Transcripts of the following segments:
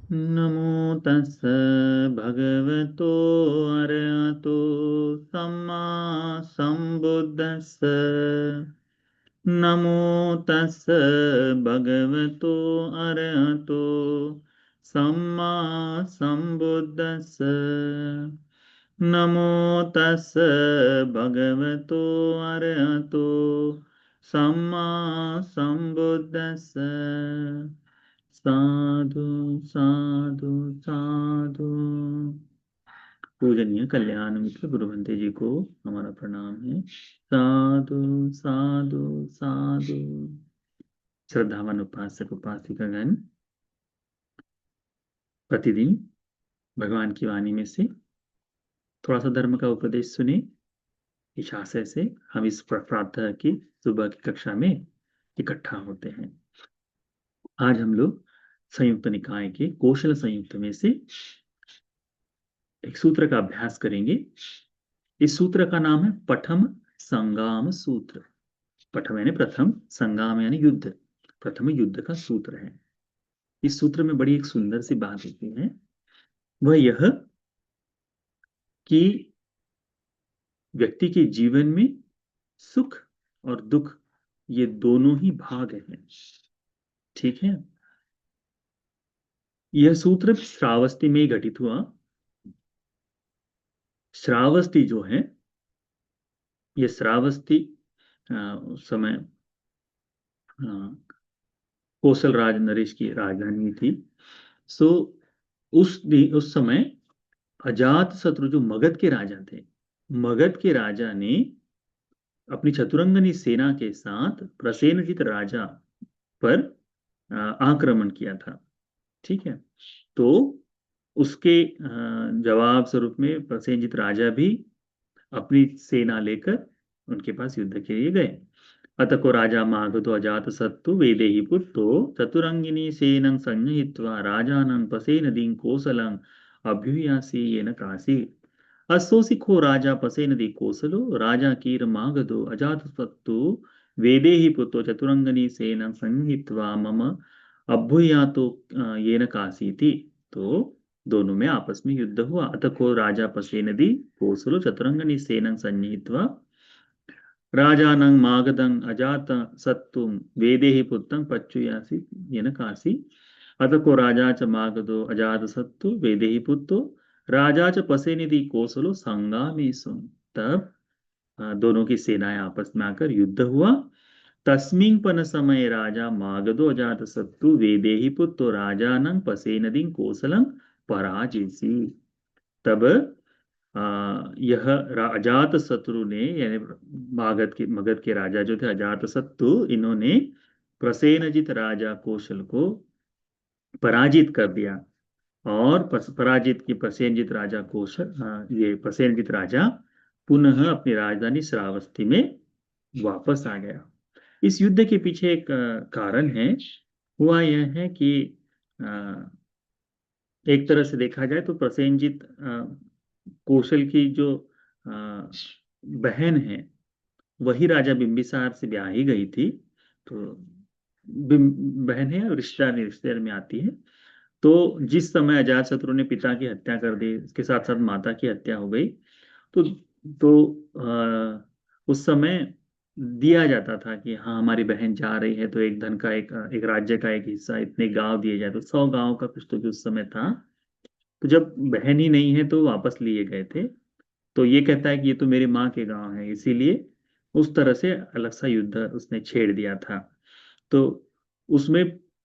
नमो तस्स भगवतो अरहतो सम्मा संबुद्दस्स। नमो तस्स भगवतो अरहतो सम्मा संबुद्दस्स। नमो तस्स भगवतो अरहतो सम्मा संबुद्दस्स। साधु साधु साधु। पूजनीय कल्याण मित्र गुरु बंते जी को हमारा प्रणाम है। साधु साधु साधु। श्रद्धावान उपासक उपासिकागण प्रतिदिन भगवान की वाणी में से थोड़ा सा धर्म का उपदेश सुने, इस आशय से हम इस प्रातः की सुबह की कक्षा में इकट्ठा होते हैं। आज हम लोग संयुक्त निकाय के कौशल संयुक्त में से एक सूत्र का अभ्यास करेंगे। इस सूत्र का नाम है पठम संगाम सूत्र। पठम यानी प्रथम, संगाम यानी युद्ध। प्रथम युद्ध का सूत्र है। इस सूत्र में बड़ी एक सुंदर सी बात होती है, वह यह कि व्यक्ति के जीवन में सुख और दुख ये दोनों ही भाग हैं। ठीक है। यह सूत्र श्रावस्ती में ही घटित हुआ। श्रावस्ती जो है, यह श्रावस्ती उस समय कौशल राज नरेश की राजधानी थी। सो उस समय अजात शत्रु जो मगध के राजा थे, मगध के राजा ने अपनी चतुरंगनी सेना के साथ प्रसेनजित राजा पर आक्रमण किया था। ठीक है। तो उसके जवाब स्वरूप में प्रसेनजित राजा भी अपनी सेना लेकर उनके पास युद्ध के लिए गए। अत को राजा मागधो अजात सत्तु वेदेहि पुत्रो चतुरंगिनी सेनं संहित्वा राजानं पसेनदीं कौसलं अभ्युयासी येन काशी। अस्सोसिखो राजा पसेनदी कौसलो राजा कीर मागधो अजात सत्तु वेदेहि पुत्रो चतुरंगनी सेनं संहित्वा मम अभ्युयातो येन काशी थी। तो दोनों में आपस में युद्ध हुआ। अत को राजा पसेनदी कौसलो चतुरंगनी सेनं संहित्वा राजानं मागधं अजात सत्तुं वेदेहि पुत्रं पच्युयासी येन काशी। अत को राजा च मागधो अजात सत्तु वेदेहि पुत्रो राजा च पसेनिधि कौशलो संगामेषु। तब दोनों की सेनाएं आपस में आकर युद्ध हुआ। तस्मिन् पन समय राजा मागधो अजात सत्तु वेदेहि पुत्रो राजानं पसेनदिं कौशलं पराजिसी। तब यह अजात शत्रु ने, यानी मगध के राजा जो थे अजात शत्रु, इन्होंने प्रसेनजित राजा कौशल को पराजित कर दिया। और पराजित की प्रसेनजित राजा कौशल, ये प्रसेनजित राजा पुनः अपनी राजधानी श्रावस्ती में वापस आ गया। इस युद्ध के पीछे एक कारण है। हुआ यह है कि एक तरह से देखा जाए तो प्रसेनजित कौशल की जो बहन है, वही राजा बिंबिसार से ब्याही गई थी। तो बहन है और रिश्ते में आती है। तो जिस समय अजातशत्रु ने पिता की हत्या कर दी, उसके साथ साथ माता की हत्या हो गई। तो उस समय दिया जाता था कि हाँ हमारी बहन जा रही है तो एक धन का एक राज्य का एक हिस्सा, इतने गांव दिए जाए। तो 100 गांव का कुछ तो भी उस समय था। तो जब बहन ही नहीं है तो वापस लिए गए थे। तो ये कहता है कि ये तो मेरी माँ के गांव है, इसीलिए उस तरह से अलग सा युद्ध उसने छेड़ दिया था। तो उसमें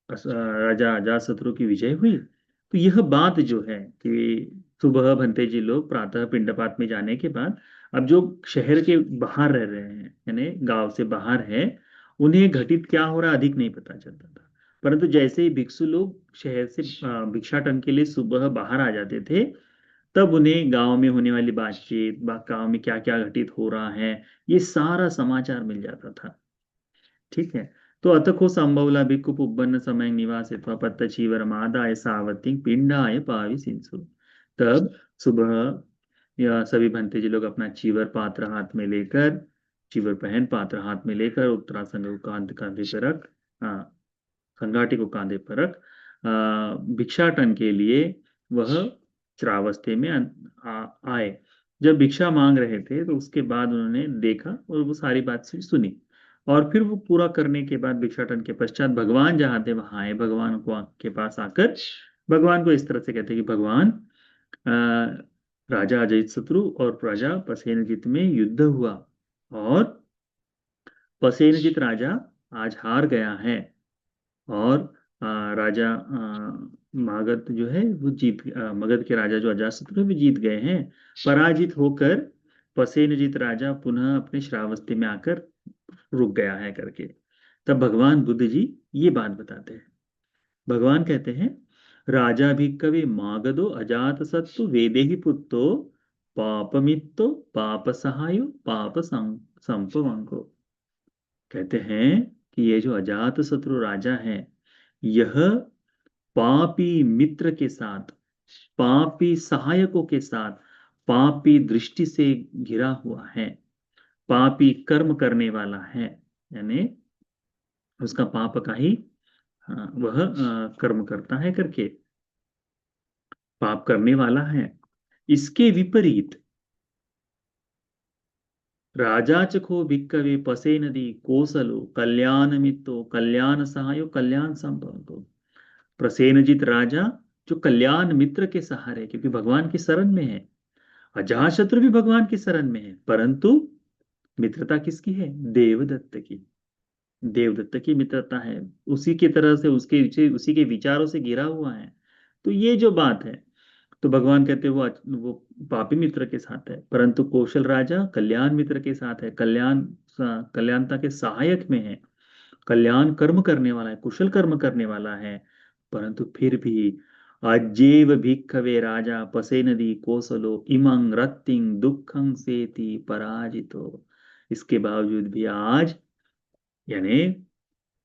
राजा अजातशत्रु की विजय हुई। तो यह बात जो है कि सुबह भंते जी लोग प्रातः पिंडपात में जाने के बाद अब जो शहर के बाहर रह रहे हैं, यानी गांव से बाहर है, उन्हें घटित क्या हो रहा अधिक नहीं पता चलता था। परंतु जैसे ही भिक्षु लोग शहर से भिक्षाटन के लिए सुबह बाहर आ जाते थे, तब उन्हें गांव में होने वाली बातचीत, गांव में क्या क्या घटित हो रहा है, ये सारा समाचार मिल जाता था। ठीक है। तो अतको संभवला भिक्खु पुब्बन समय निवास पत्त चीवर मादाय सावती पिंडाय पावि सिंसु। तब सुबह या सभी भंते जी लोग अपना चीवर पात्र हाथ में लेकर, चीवर पहन पात्र हाथ में लेकर उत्तरासंग को कांधे कांधे पर रख, हाँ संगाटी को कांधे पर रख भिक्षाटन के लिए वह श्रावस्ती में आए। जब भिक्षा मांग रहे थे तो उसके बाद उन्होंने देखा और वो सारी बात सुनी, और फिर वो पूरा करने के बाद भिक्षाटन के पश्चात भगवान जहाँ थे वहां आए। भगवान को के पास आकर भगवान को इस तरह से कहते कि भगवान, राजा अजातशत्रु और प्रजा पसेनजीत में युद्ध हुआ और पसेनजीत राजा आज हार गया है, और राजा मगध जो है वो मगध के राजा जो अजातशत्रु है वो जीत गए हैं। पराजित होकर पसेनजीत राजा पुनः अपने श्रावस्ती में आकर रुक गया है करके। तब भगवान बुद्ध जी ये बात बताते हैं। भगवान कहते हैं, राजा भिक्खवे मागधो अजात सत्तु वेदेहि पुत्तो पापमित्तो पाप सहायो पाप संपवंको। कहते हैं कि ये जो अजात शत्रु राजा है, यह पापी मित्र के साथ, पापी सहायकों के साथ, पापी दृष्टि से घिरा हुआ है, पापी कर्म करने वाला है, यानी उसका पाप का ही वह कर्म करता है करके, पाप करने वाला है। इसके विपरीत राजा चखो भिक्कवे पसे नदी कोसलो कल्याण मित्तो कल्याण सहायो कल्याण संपन्नो। प्रसेनजित राजा जो कल्याण मित्र के सहारे, क्योंकि भगवान की शरण में है, अजातशत्रु भी भगवान की शरण में है, परंतु मित्रता किसकी है? देवदत्त की। देवदत्त की मित्रता है, उसी की तरह से उसी के विचारों से घिरा हुआ है। तो ये जो बात है, तो भगवान कहते हैं वो पापी मित्र के साथ है, परंतु कौशल राजा कल्याण मित्र के साथ है, कल्याणता के सहायक में है, कल्याण कर्म करने वाला है, कुशल कर्म करने वाला है। परंतु फिर भी अजेव भिक्खवे राजा पसे नदी कौशलो इमं रत्तिं दुखं सेति पराजितो। इसके बावजूद भी आज, यानी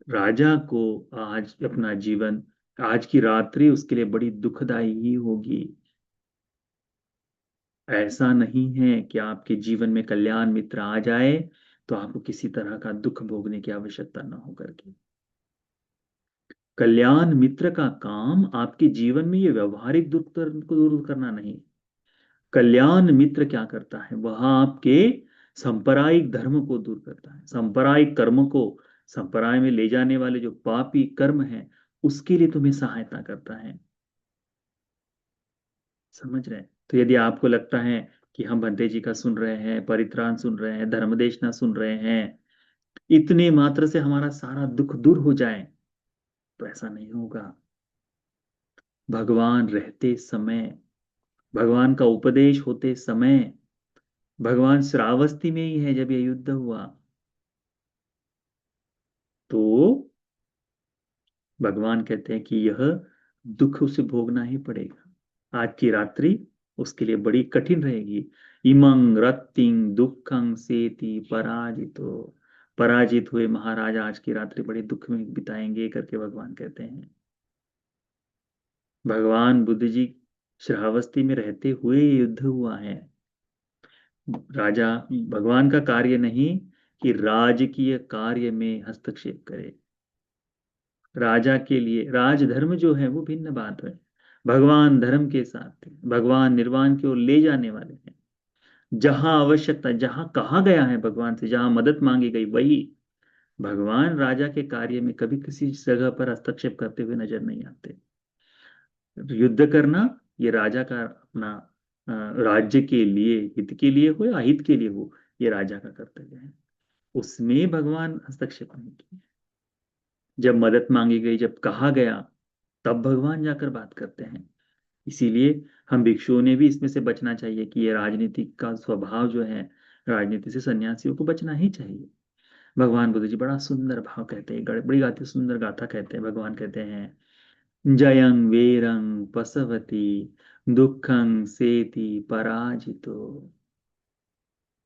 राजा को आज अपना जीवन, आज की रात्रि उसके लिए बड़ी दुखदाई ही होगी। ऐसा नहीं है कि आपके जीवन में कल्याण मित्र आ जाए तो आपको किसी तरह का दुख भोगने की आवश्यकता न हो करके। कल्याण मित्र का काम आपके जीवन में ये व्यवहारिक दुख को दूर करना नहीं। कल्याण मित्र क्या करता है? वह आपके सांप्रदायिक धर्म को दूर करता है, सांप्रदायिक कर्म को, संप्रदाय में ले जाने वाले जो पापी कर्म हैं उसके लिए तुम्हें सहायता करता है। समझ रहे हैं? तो यदि आपको लगता है कि हम भंते जी का सुन रहे हैं, परित्राण सुन रहे हैं, धर्मदेशना सुन रहे हैं, इतने मात्र से हमारा सारा दुख दूर हो जाए, तो ऐसा नहीं होगा। भगवान रहते समय, भगवान का उपदेश होते समय, भगवान श्रावस्ती में ही है जब यह युद्ध हुआ, तो भगवान कहते हैं कि यह दुख उसे भोगना ही पड़ेगा। आज की रात्रि उसके लिए बड़ी कठिन रहेगी। इमं रत्तिं दुखं सेति पराजितो। पराजित हुए महाराज आज की रात्रि बड़े दुख में बिताएंगे करके भगवान कहते हैं। भगवान बुद्ध जी श्रावस्ती में रहते हुए ये युद्ध हुआ है। राजा, भगवान का कार्य नहीं कि राजकीय कार्य में हस्तक्षेप करे। राजा के लिए राजधर्म जो है वो भिन्न बात है। भगवान धर्म के साथ, भगवान निर्वाण की ओर ले जाने वाले हैं। जहां आवश्यकता, जहां कहा गया है भगवान से, जहां मदद मांगी गई, वही भगवान राजा के कार्य में कभी किसी जगह पर हस्तक्षेप करते हुए नजर नहीं आते। युद्ध करना ये राजा का अपना राज्य के लिए, हित के लिए हो या अहित के लिए हो, ये राजा का कर्तव्य है। उसमें भगवान हस्तक्षेप नहीं किए। जब मदद मांगी गई, जब कहा गया, तब भगवान जाकर बात करते हैं। इसीलिए हम भिक्षुओं ने भी इसमें से बचना चाहिए कि ये राजनीति का स्वभाव जो है, राजनीति से सन्यासियों को बचना ही चाहिए। भगवान बुद्ध जी बड़ा सुंदर भाव कहते हैं, बड़ी गाती सुंदर गाथा कहते हैं। भगवान कहते हैं, जयं वीरं पशवती दुखं सेति पराजितो।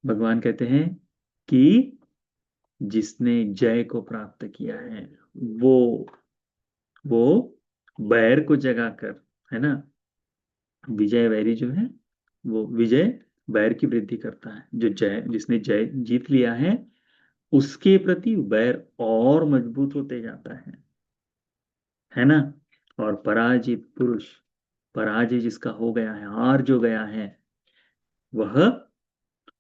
भगवान कहते हैं कि जिसने जय को प्राप्त किया है, वो वो बैर को जगाकर, है ना, विजय वैरी जो है वो विजय बैर की वृद्धि करता है। जो जय, जिसने जय जीत लिया है, उसके प्रति बैर और मजबूत होते जाता है ना। और पराजित पुरुष, पराजय जिसका हो गया है, हार जो गया है, वह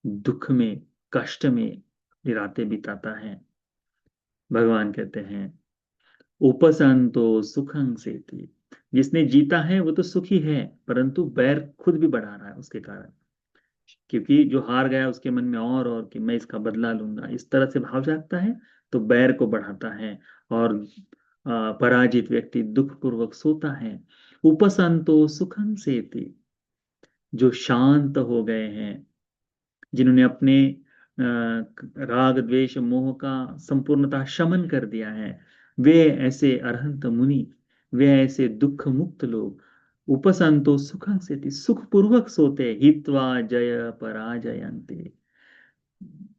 दुख में, कष्ट में रातें बिताता है। भगवान कहते हैं उपसंतो सुखं सेति, जिसने जीता है वो तो सुखी है, परंतु बैर खुद भी बढ़ा रहा है उसके कारण, क्योंकि जो हार गया उसके मन में और कि मैं इसका बदला लूंगा, इस तरह से भाव जागता है, तो बैर को बढ़ाता है। और पराजित व्यक्ति दुख पूर्वक सोता है। उपसंतो सुखं सेति, जो शांत हो गए हैं, जिन्होंने अपने राग द्वेष मोह का संपूर्णतः शमन कर दिया है, वे ऐसे अरहंत मुनि, वे ऐसे दुख मुक्त लोग, उपसंतो सुखं सेति, सुख पूर्वक सोते, हित्वा जय पराजयन्ते,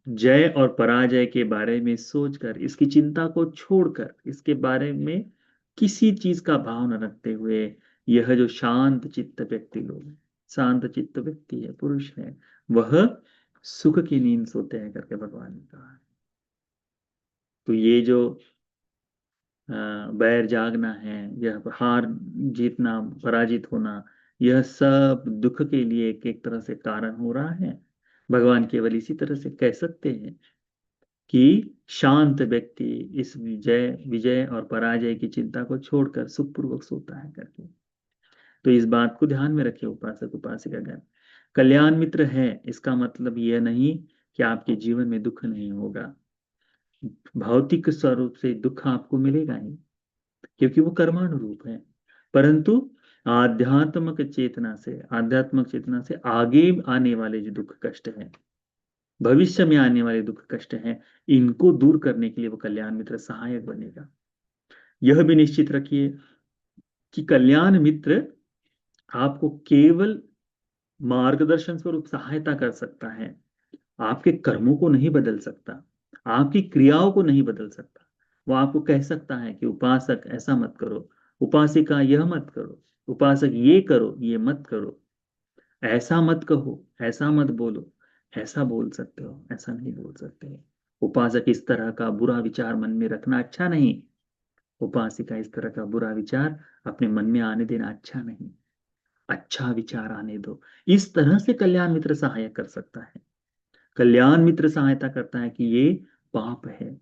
जय और पराजय के बारे में सोचकर, इसकी चिंता को छोड़कर, इसके बारे में किसी चीज का भाव न रखते हुए, यह जो शांत चित्त व्यक्ति लोग, शांत चित्त व्यक्ति है, पुरुष है, वह सुख की नींद सोते हैं करके भगवान ने कहा। तो ये जो बैर जागना है, यह हार जीतना, पराजित होना, यह सब दुख के लिए एक एक तरह से कारण हो रहा है। भगवान केवल इसी तरह से कह सकते हैं कि शांत व्यक्ति इस विजय विजय और पराजय की चिंता को छोड़कर सुखपूर्वक सोता है करके। तो इस बात को ध्यान में रखिए उपासक उपासिकागण। कल्याण मित्र है, इसका मतलब यह नहीं कि आपके जीवन में दुख नहीं होगा। भौतिक स्वरूप से दुख आपको मिलेगा ही, क्योंकि वो कर्मानुरूप है, परंतु आध्यात्मिक चेतना से आगे आने वाले जो दुख कष्ट हैं, भविष्य में आने वाले दुख कष्ट हैं, इनको दूर करने के लिए वो कल्याण मित्र सहायक बनेगा। यह भी निश्चित रखिए कि कल्याण मित्र आपको केवल मार्गदर्शन स्वरूप सहायता कर सकता है, आपके कर्मों को नहीं बदल सकता, आपकी क्रियाओं को नहीं बदल सकता। वो आपको कह सकता है कि उपासक ऐसा मत करो, उपासिका यह मत करो, उपासक ये करो ये मत करो, ऐसा मत कहो, ऐसा मत बोलो, ऐसा बोल सकते हो, ऐसा नहीं बोल सकते। उपासक इस तरह का बुरा विचार मन में रखना अच्छा नहीं, उपासिका इस तरह का बुरा विचार अपने मन में आने देना अच्छा नहीं, अच्छा विचार आने दो। इस तरह से कल्याण मित्र सहायक कर सकता है। कल्याण मित्र सहायता करता है कि ये पाप है,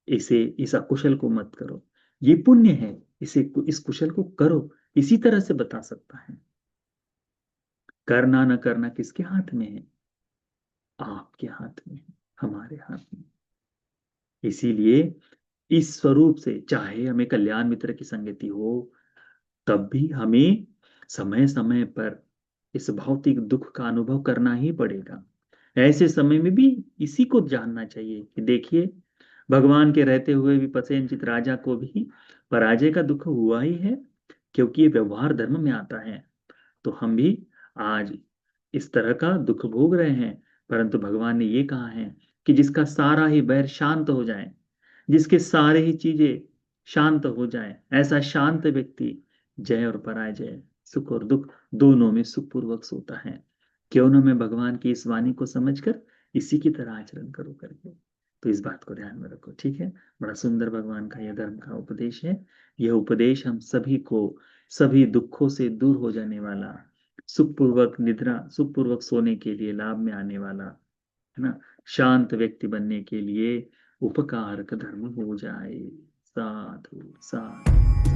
इसे, इस अकुशल को मत करो, ये पुण्य है, इसे, इस कुशल को करो, इसी तरह से बता सकता है। करना न करना किसके हाथ में है? आपके हाथ में है, हमारे हाथ में। इसीलिए इस स्वरूप से, चाहे हमें कल्याण मित्र की संगति हो, तब भी हमें समय समय पर इस भौतिक दुख का अनुभव करना ही पड़ेगा। ऐसे समय में भी इसी को जानना चाहिए कि देखिए, भगवान के रहते हुए भी पसेनचित राजा को भी पराजय का दुख हुआ ही है, क्योंकि ये व्यवहार धर्म में आता है। तो हम भी आज इस तरह का दुख भोग रहे हैं, परंतु भगवान ने ये कहा है कि जिसका सारा ही बैर शांत हो जाए, जिसके सारे ही चीजें शांत हो जाए, ऐसा शांत व्यक्ति जय और पराजय, सुख और दुख दोनों में सुखपूर्वक सोता है। क्यों न मैं भगवान की इस वाणी को समझकर इसी की तरह आचरण करूं करके। तो इस बात को ध्यान में रखो, ठीक है। बड़ा सुंदर भगवान का यह धर्म का उपदेश है। यह उपदेश हम सभी को सभी दुखों से दूर हो जाने वाला, सुखपूर्वक निद्रा, सुखपूर्वक सोने के लिए लाभ में आने वाला, है ना, शांत व्यक्ति बनने के लिए उपकारक धर्म हो जाए। साधु साधु।